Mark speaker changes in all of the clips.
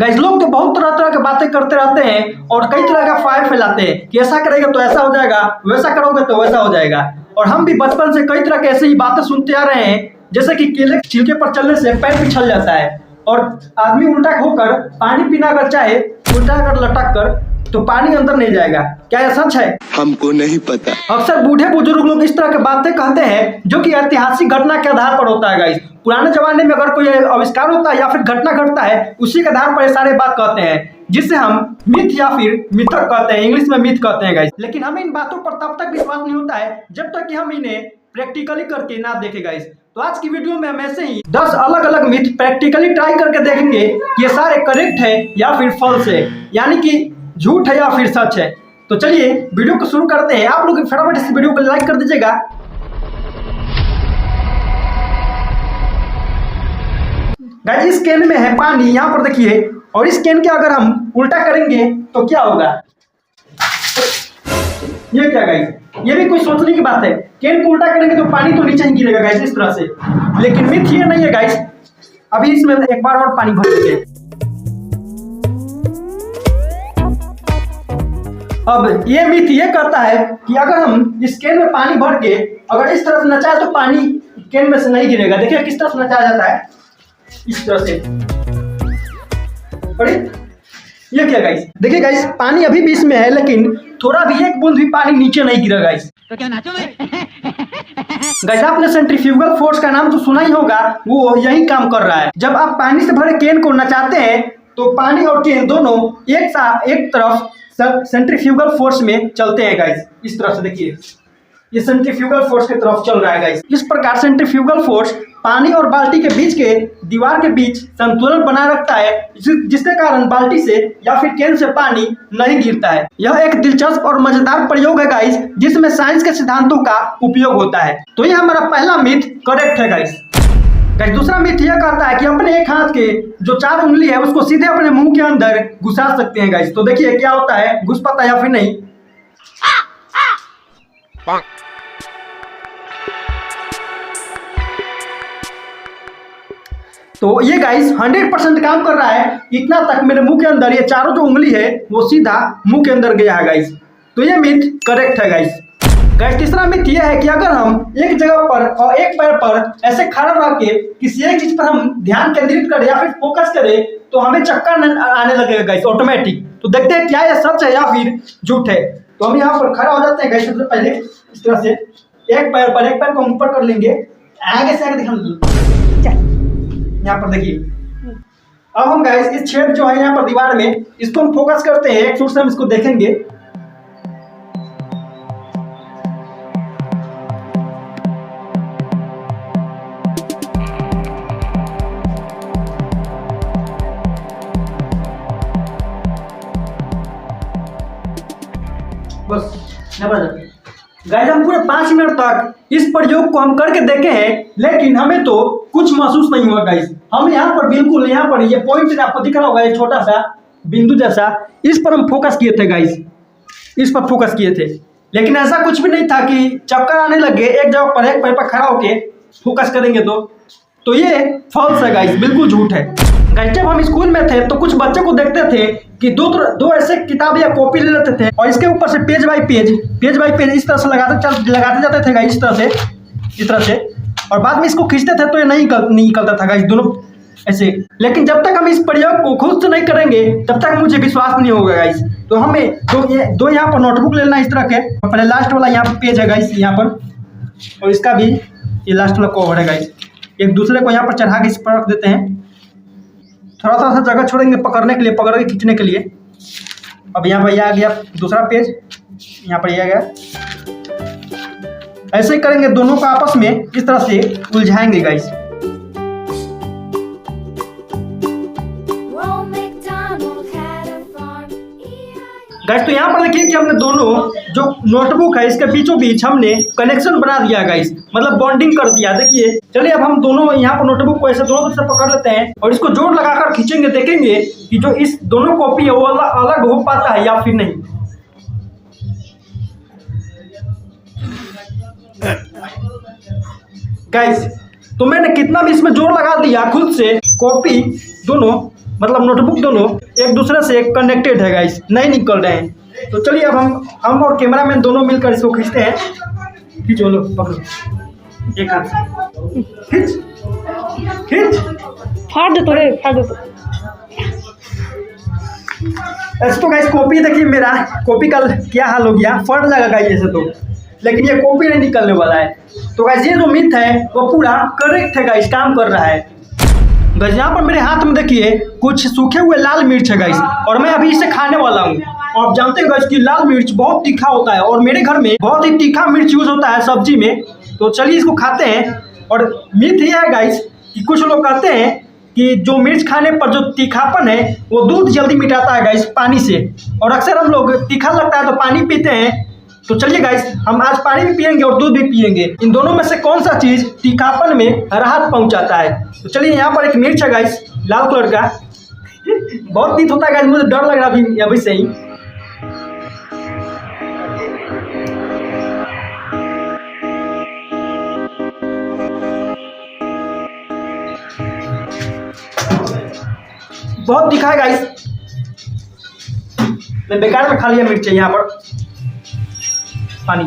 Speaker 1: Guys लोग तो बहुत तरह तरह की बातें करते रहते हैं और कई तरह का फायर फैलाते हैं कि ऐसा करेगा तो ऐसा हो जाएगा, वैसा करोगे तो वैसा हो जाएगा। और हम भी बचपन से कई तरह की ऐसी ही बातें सुनते आ रहे हैं, जैसे कि केले के छिलके पर चलने से पैर फिसल जाता है और आदमी उल्टा होकर पानी पीना अगर चाहे उल्टा कर लटक कर तो पानी अंदर नहीं जाएगा। क्या यह सच है?
Speaker 2: हमको नहीं पता।
Speaker 1: अक्सर बूढ़े बुजुर्ग लोग इस तरह की बातें कहते हैं जो कि ऐतिहासिक घटना के आधार पर होता है गाइस। पुराने जमाने में अगर कोई आविष्कार होता है या फिर घटना घटता है, उसी के आधार पर ये सारे बात कहते हैं, जिससे हम मिथ या फिर मिथक कहते हैं, इंग्लिश में मिथ कहते हैं गाइस। लेकिन हमें इन बातों पर तब तक विश्वास नहीं होता है जब तक कि हम इन्हें प्रैक्टिकली करके ना देखें गाइस। तो आज की वीडियो में हम ऐसे ही 10 अलग अलग मिथ प्रैक्टिकली ट्राई करके देखेंगे कि ये सारे करेक्ट है या फिर फॉल्स है, यानी कि झूठ है या फिर सच है। तो चलिए वीडियो को शुरू करते हैं। आप लोग फटाफट इस वीडियो को लाइक कर दीजिएगा। गाइस इस कैन में है पानी, यहाँ पर देखिए, और इस कैन के अगर हम उल्टा करेंगे तो क्या होगा? ये क्या गाइस, ये भी कोई सोचने की बात है। कैन को उल्टा करेंगे तो पानी तो नीचे ही गिरेगा गाइस इस तरह से। लेकिन मिथ ये नहीं है गाइस। अभी इसमें एक बार और पानी भर देंगे। अब ये मिथ ये कहता है कि अगर हम इस कैन में पानी भर के अगर इस तरह से नचाए तो पानी कैन में से नहीं गिरेगा। देखिए किस तरह से नचाया जाता है, इस तरह से। अरे ये क्या गाइस, देखिए गाइस पानी अभी भी इसमें है, लेकिन थोड़ा भी एक बूंद भी पानी नीचे नहीं गिरा गाइस।
Speaker 3: तो क्या नाचो मैं?
Speaker 1: गाइस आपने सेंट्रीफ्यूगल फोर्स का नाम तो सुना ही होगा, वो यही काम कर रहा है। जब आप पानी से भरे कैन को नचाते हैं तो पानी और कैन दोनों एक तरफ सेंट्रीफ्यूगल फोर्स में चलते हैं गाइस। इस तरह से देखिए, ये सेंट्रीफ्यूगल फोर्स की तरफ चल रहा है गाइस। इस प्रकार सेंट्रीफ्यूगल फोर्स पानी और बाल्टी के बीच के दीवार के बीच संतुलन बनाए रखता है, जिसके कारण बाल्टी से या फिर कैन से पानी नहीं गिरता है। यह एक दिलचस्प और मजेदार प्रयोग है गाइस, जिसमें साइंस के सिद्धांतों का उपयोग होता है। तो ये हमारा पहला मिथ करेक्ट है गाइस। दूसरा मिथ यह कहता है कि अपने एक हाथ के जो 4 उंगली है उसको सीधे अपने मुंह के अंदर घुसा सकते हैं गाइस। तो देखिए क्या होता है, घुस पाता है या फिर नहीं। तो ये गाइस 100% काम कर रहा है। इतना तक मेरे मुंह के अंदर ये चारों जो उंगली है वो सीधा मुंह के अंदर गया है गाइस। तो ये मिथ करेक्ट है गाइस। तीसरा मिथ यह है कि अगर हम एक जगह पर और एक पैर पर ऐसे खड़ा रह के किसी एक चीज पर हम ध्यान केंद्रित करें या फिर फोकस करें तो हमें चक्कर आने लगेगा गाइस ऑटोमेटिक। तो देखते हैं क्या यह सच है या फिर झूठ है। तो हम यहाँ पर खड़ा हो जाते हैं गाइस। सबसे पहले इस तरह से एक पैर को ऊपर कर लेंगे, आगे से आगे दिखा, यहाँ पर देखिए। अब हम गाइस इस छेद जो है यहाँ पर दीवार में, इसको हम फोकस करते हैं, एक सूर से हम इसको देखेंगे। बस गाइस हम पूरे 5 मिनट तक इस प्रयोग को हम करके देखे हैं, लेकिन हमें तो कुछ महसूस नहीं हुआ गाइस। हम यहाँ पर बिल्कुल, यहाँ पर ये पॉइंट आपको दिख रहा होगा, ये छोटा सा बिंदु जैसा, इस पर हम फोकस किए थे गाइस, इस पर फोकस किए थे। लेकिन ऐसा कुछ भी नहीं था कि चक्कर आने लगे। एक जगह पर एक पैर पर खड़ा होके फोकस करेंगे तो ये फॉल्स है गाइस, बिल्कुल झूठ है गाइस। जब हम स्कूल में थे तो कुछ बच्चों को देखते थे कि दो ऐसे किताब या कॉपी ले लेते थे और इसके ऊपर से पेज बाय पेज इस तरह से लगाते जाते थे गाइस, इस तरह से, और बाद में इसको खींचते थे तो ये नहीं निकलता था गाइस, दोनों ऐसे। लेकिन जब तक हम इस प्रयोग को खुद से नहीं करेंगे तब तक मुझे विश्वास नहीं होगा गाइस। तो हमें दो यहाँ पर नोटबुक ले लेना इस तरह के। पहले लास्ट वाला यहाँ पर पेज है गाइस, यहाँ पर, और इसका भी ये लास्ट वाला कवर है गाइस। एक दूसरे को यहाँ पर चढ़ा के इस पर रख देते हैं। थोड़ा सा जगह छोड़ेंगे पकड़ने के लिए, पकड़ के खींचने के लिए। अब यहाँ पर यह आ गया दूसरा पेज, यहाँ पर यह आ गया। ऐसे ही करेंगे, दोनों को आपस में इस तरह से उलझाएंगे गाइस। गाइस तो यहाँ पर देखिए कि हमने दोनों जो नोटबुक है इसके बीचों बीच हमने कनेक्शन बना दिया गाइस, मतलब बॉन्डिंग कर दिया। देखिए चलिए अब हम दोनों यहाँ पर नोटबुक को ऐसे दोनों तरफ से पकड़ लेते हैं और इसको जोड़ लगाकर खींचेंगे, देखेंगे कि जो इस दोनों कॉपी है वो अलग हो पाता है या फिर नहीं। गाइस तो मैंने कितना भी इसमें जोर लगा दिया खुद से, कॉपी दोनों मतलब नोटबुक दोनों एक दूसरे से कनेक्टेड है गाइस, नहीं निकल रहे हैं। तो चलिए अब हम और कैमरामैन दोनों मिलकर इसको खींचते हैं। खींचो लो, पकड़ो एक हाथ से, खींच खींच,
Speaker 2: फाड़ दे थोड़े, फाड़ दे।
Speaker 1: ऐसे तो गाइस कॉपी देखिए, मेरा कॉपी का क्या हाल हो गया, फट जाएगा गाइस ऐसे तो, लेकिन ये कॉपी नहीं निकलने वाला है। तो गाइस ये जो मिथ है वो पूरा करेक्ट है गाइस, काम कर रहा है गाइस। यहाँ पर मेरे हाथ में देखिए कुछ सूखे हुए लाल मिर्च है गाइस, और मैं अभी इसे खाने वाला हूँ। और आप जानते हो गाइस कि लाल मिर्च बहुत तीखा होता है, और मेरे घर में बहुत ही तीखा मिर्च यूज होता है सब्जी में। तो चलिए इसको खाते हैं। और मिथ ये है गाइस कि कुछ लोग कहते हैं कि जो मिर्च खाने पर जो तीखापन है वो दूध जल्दी मिटाता है गाइस पानी से, और अक्सर हम लोग तीखा लगता है तो पानी पीते हैं। तो चलिए गाइस हम आज पानी भी पियेंगे और दूध भी पियेंगे। इन दोनों में से कौन सा चीज तीखापन में राहत पहुंचाता है? तो चलिए यहाँ पर एक मिर्च है गाइस लाल कलर का, बहुत तीत होता है गाइस, मुझे डर लग रहा है अभी से ही। बहुत तीखा है गाइस, मैं बेकार में खा लिया मिर्च। यहाँ पर पानी,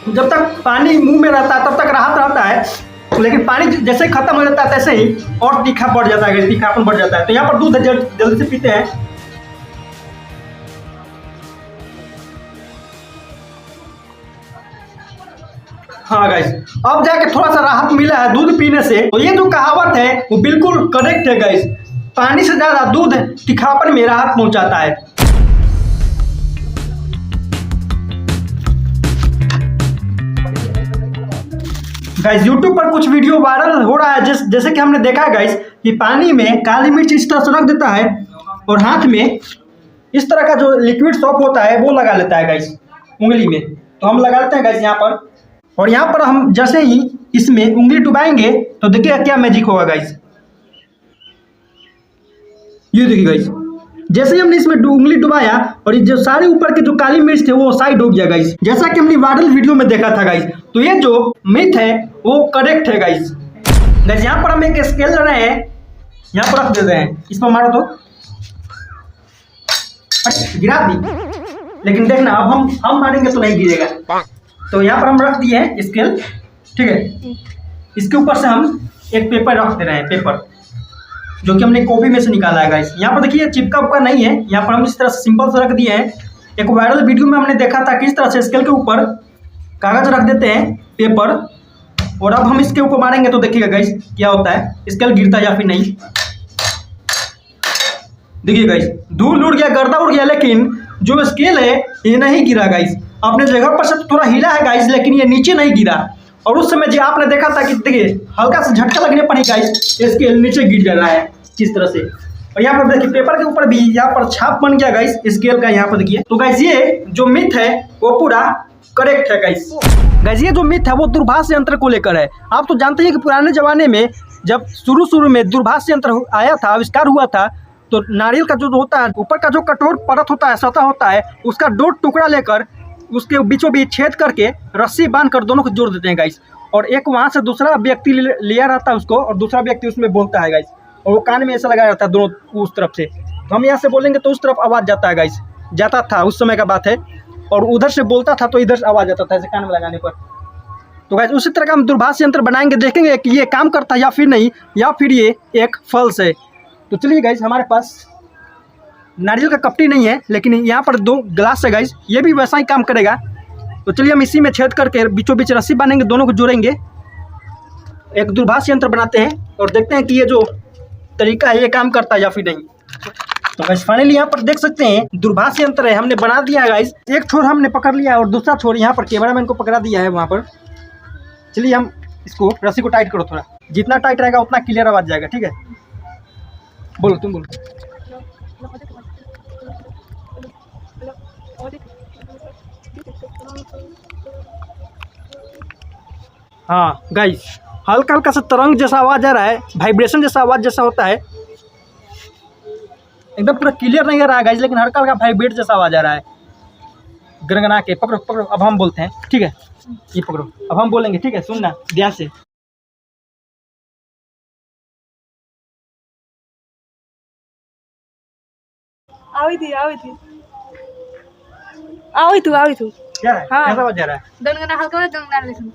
Speaker 1: जब तक पानी मुंह में रहता है तब तक राहत रहता है, लेकिन पानी जैसे ही खत्म हो जाता है तैसे ही और तीखा बढ़ जाता है, तीखापन बढ़ जाता है। तो यहाँ पर दूध जल्दी से पीते हैं। हाँ गाइस, अब जाके थोड़ा सा राहत मिला है दूध पीने से। तो ये जो कहावत है वो बिल्कुल करेक्ट है गाइस, पानी से ज्यादा दूध तीखापन में राहत पहुंचाता है। गाइस YouTube पर कुछ वीडियो वायरल हो रहा है, जैसे कि हमने देखा है गाइस कि पानी में काली मिर्च इस तरह से रख देता है और हाथ में इस तरह का जो लिक्विड सॉप होता है वो लगा लेता है गाइस उंगली में। तो हम लगा लेते हैं गाइस यहाँ पर, और यहाँ पर हम जैसे ही इसमें उंगली डुबाएंगे तो देखिए क्या मैजिक होगा गाइस। ये देखिए गाइस, जैसे ही हमने इसमें उंगली डुबाया और ये जो सारे ऊपर के जो काली मिर्च थे वो साइड हो गया गाइस, जैसा कि हमने वायरल वीडियो में देखा था गाइस। तो ये जो मिथ है वो करेक्ट है गाइस। यहाँ पर हम एक स्केल ले रहे हैं, यहाँ पर रख देते हैं, इस पर मारो तो गिरा दी, लेकिन देखना अब हम मारेंगे तो नहीं गिरेगा। तो यहाँ पर हम रख दिए हैं स्केल, ठीक है। इसके ऊपर से हम एक पेपर रख दे रहे हैं, पेपर जो कि हमने कॉपी में से निकाला है गाइस। यहाँ पर देखिए चिपका उपका नहीं है, यहाँ पर हम इस तरह से सिंपल से रख दिए हैं। एक वायरल वीडियो में हमने देखा था कि इस तरह से स्केल के ऊपर कागज रख देते हैं, पेपर, और अब हम इसके ऊपर मारेंगे तो देखिएगा गाइस क्या होता है, स्केल गिरता है या फिर नहीं। देखिए गाइस धूल उड़ गया, गर्दा उड़ गया, लेकिन जो स्केल है ये नहीं गिरा गाइस। अपने जगह पर से थोड़ा हिला है गाइस, लेकिन ये नीचे नहीं गिरा। और उस समय जो आपने देखा था कि देखिए हल्का सा झटका लगने पर ही गाइस स्केल नीचे गिर जा रहा है किस तरह से। और यहाँ पर देखिए पेपर के ऊपर भी यहाँ पर छाप बन गया गाइस स्केल का, यहाँ पर देखिए। तो गाइस ये जो मिथ है वो पूरा करेक्ट है गाइस। गाइस ये जो मिथ है वो दूरभाष यंत्र को लेकर है। आप तो जानते हैं कि पुराने जमाने में जब शुरू में दूरभाष यंत्र आया था, आविष्कार हुआ था, तो नारियल का जो होता है ऊपर का जो कठोर परत होता है, सतह होता है, उसका 2 टुकड़ा लेकर उसके बीचों बीच छेद करके रस्सी बांधकर दोनों को जोड़ देते हैं गाइस। और एक वहाँ से दूसरा व्यक्ति लिया रहता है उसको, और दूसरा व्यक्ति उसमें बोलता है गाइस, और वो कान में ऐसा लगाया रहता है दोनों उस तरफ से। तो हम यहाँ से बोलेंगे तो उस तरफ आवाज़ जाता है गाइस, जाता था उस समय का बात है, और उधर से बोलता था तो इधर से आवाज़ आता था ऐसे कान में लगाने पर। तो गाइस उसी तरह का हम दूरभाष यंत्र बनाएंगे, देखेंगे कि ये काम करता है या फिर नहीं, या फिर ये एक फल्स है। तो चलिए गाइस हमारे पास नारियल का कपटी नहीं है, लेकिन यहाँ पर 2 ग्लास है गाइस, ये भी वैसा ही काम करेगा। तो चलिए हम इसी में छेद करके बीचों बीच रस्सी बांधेंगे, दोनों को जोड़ेंगे, एक दूरभाष यंत्र बनाते हैं और देखते हैं कि ये जो तरीका है ये काम करता है या फिर नहीं। तो गाइस फाइनली यहाँ पर देख सकते हैं दूरभाष यंत्र है, हमने बना दिया है गाइस। एक छोर हमने पकड़ लिया और दूसरा छोर यहाँ पर कैमरामैन को पकड़ा दिया है वहाँ पर। चलिए हम इसको रस्सी को टाइट करो, थोड़ा जितना टाइट रहेगा उतना क्लियर आवाज जाएगा, ठीक है। बोलो तुम बोलो। हाँ गाइस हल्का हल्का सा तरंग जैसा आवाज आ रहा है, वाइब्रेशन जैसा आवाज जैसा होता है, एकदम पूरा क्लियर नहीं आ रहा है गाइस, लेकिन हल्का हल्का वाइब्रेट जैसा आवाज आ रहा है। गनगना के। पकड़ो पकड़ो, अब हम बोलते हैं, ठीक है? ये पकड़ो, अब हम बोलेंगे, ठीक है? सुनना ध्यान से।
Speaker 2: આવી थी આવી थी આવી थी
Speaker 1: क्या है?
Speaker 2: हाँ।
Speaker 1: कैसा बज रहा है?
Speaker 2: गनगना हल्का वाला गनगना लेकिन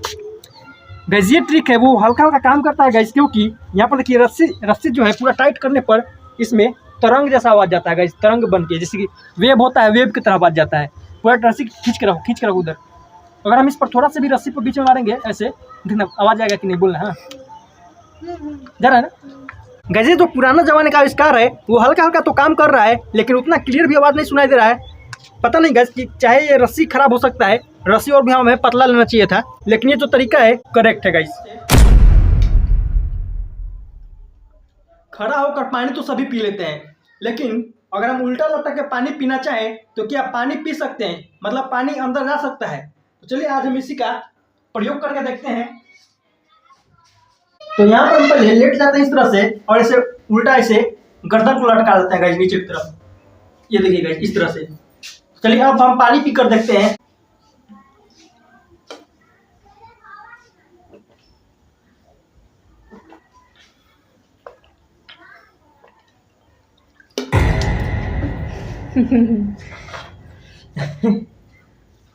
Speaker 1: गैस ये ट्रिक है, वो हल्का हल्का काम करता है गैस, क्योंकि यहाँ पर देखिए रस्सी रस्सी जो है पूरा टाइट करने पर इसमें तरंग जैसा आवाज जाता है गैस, तरंग बन के, जैसे कि वेव होता है, वेव की तरह आवाज जाता है। पूरा रस्सी खींच के रखो उधर। अगर हम इस पर थोड़ा सा भी रस्सी पर बीच में मारेंगे ऐसे, देखना आवाज आएगा कि नहीं, बोलना। हाँ जा रहा है ना गैस? ये जो पुराना जमाने का आविष्कार है वो हल्का हल्का तो काम कर रहा है, लेकिन उतना क्लियर भी आवाज़ नहीं सुनाई दे रहा है। पता नहीं गैस कि चाहे ये रस्सी खराब हो सकता है, रस्सी और भी हमें पतला लेना चाहिए था, लेकिन ये जो तरीका है करेक्ट है गैस। खड़ा होकर पानी तो सभी पी लेते हैं, लेकिन अगर हम उल्टा लटक के पानी पीना चाहें तो क्या पानी पी सकते हैं? मतलब पानी अंदर जा सकता है? तो चलिए आज हम इसी का प्रयोग करके देखते हैं। तो यहाँ पर हम पहले लेट जाते हैं इस तरह से, और ऐसे उल्टा ऐसे गर्दन को लटका देते हैं गाइस नीचे की तरफ। ये देखिए गाइस इस तरह से। चलिए अब हम पानी पी कर देखते हैं।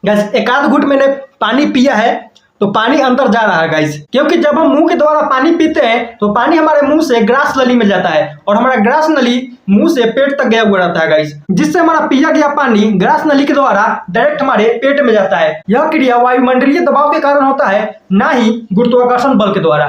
Speaker 1: गाइस एक आध घूंट मैंने पानी पिया है तो पानी अंदर जा रहा है गाइस, क्योंकि जब हम मुंह के द्वारा पानी पीते हैं तो पानी हमारे मुंह से ग्रास नली में जाता है, और हमारा ग्रास नली मुंह से पेट तक गया हुआ रहता है गाइस, जिससे हमारा पिया गया पानी ग्रास नली के द्वारा डायरेक्ट हमारे पेट में जाता है। यह क्रिया वायुमंडलीय दबाव के कारण होता है, ना ही गुरुत्वाकर्षण बल के द्वारा।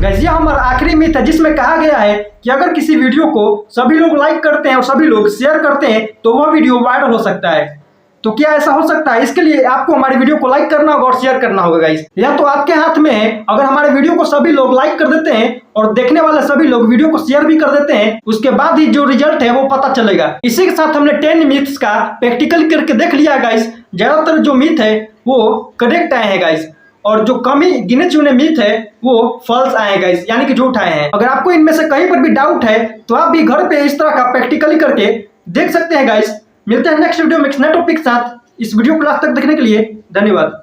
Speaker 1: गाइस ये हमारा आखिरी मिथ है, जिसमें कहा गया है कि अगर किसी वीडियो को सभी लोग लाइक करते हैं और सभी लोग शेयर करते हैं तो वह वीडियो वायरल हो सकता है। तो क्या ऐसा हो सकता है? इसके लिए आपको हमारी वीडियो को लाइक करना होगा और शेयर करना होगा गाइस। यह तो आपके हाथ में है। अगर हमारे वीडियो को सभी लोग लाइक कर देते हैं और देखने वाले सभी लोग वीडियो को शेयर भी कर देते हैं, उसके बाद ही जो रिजल्ट है वो पता चलेगा। इसी के साथ हमने 10 मिथ्स का प्रैक्टिकल करके देख लिया गाइस। ज्यादातर जो मिथ है वो करेक्ट आए हैं गाइस, और जो कम ही गिने चुने मिथ है वो फॉल्स आए हैं गाइस, यानी कि झूठ आए हैं। अगर आपको इनमें से कहीं पर भी डाउट है तो आप भी घर पे इस तरह का प्रैक्टिकली करके देख सकते हैं गाइस। मिलते हैं नेक्स्ट वीडियो में नेक्स्ट टॉपिक के साथ। इस वीडियो को लास्ट तक देखने के लिए धन्यवाद।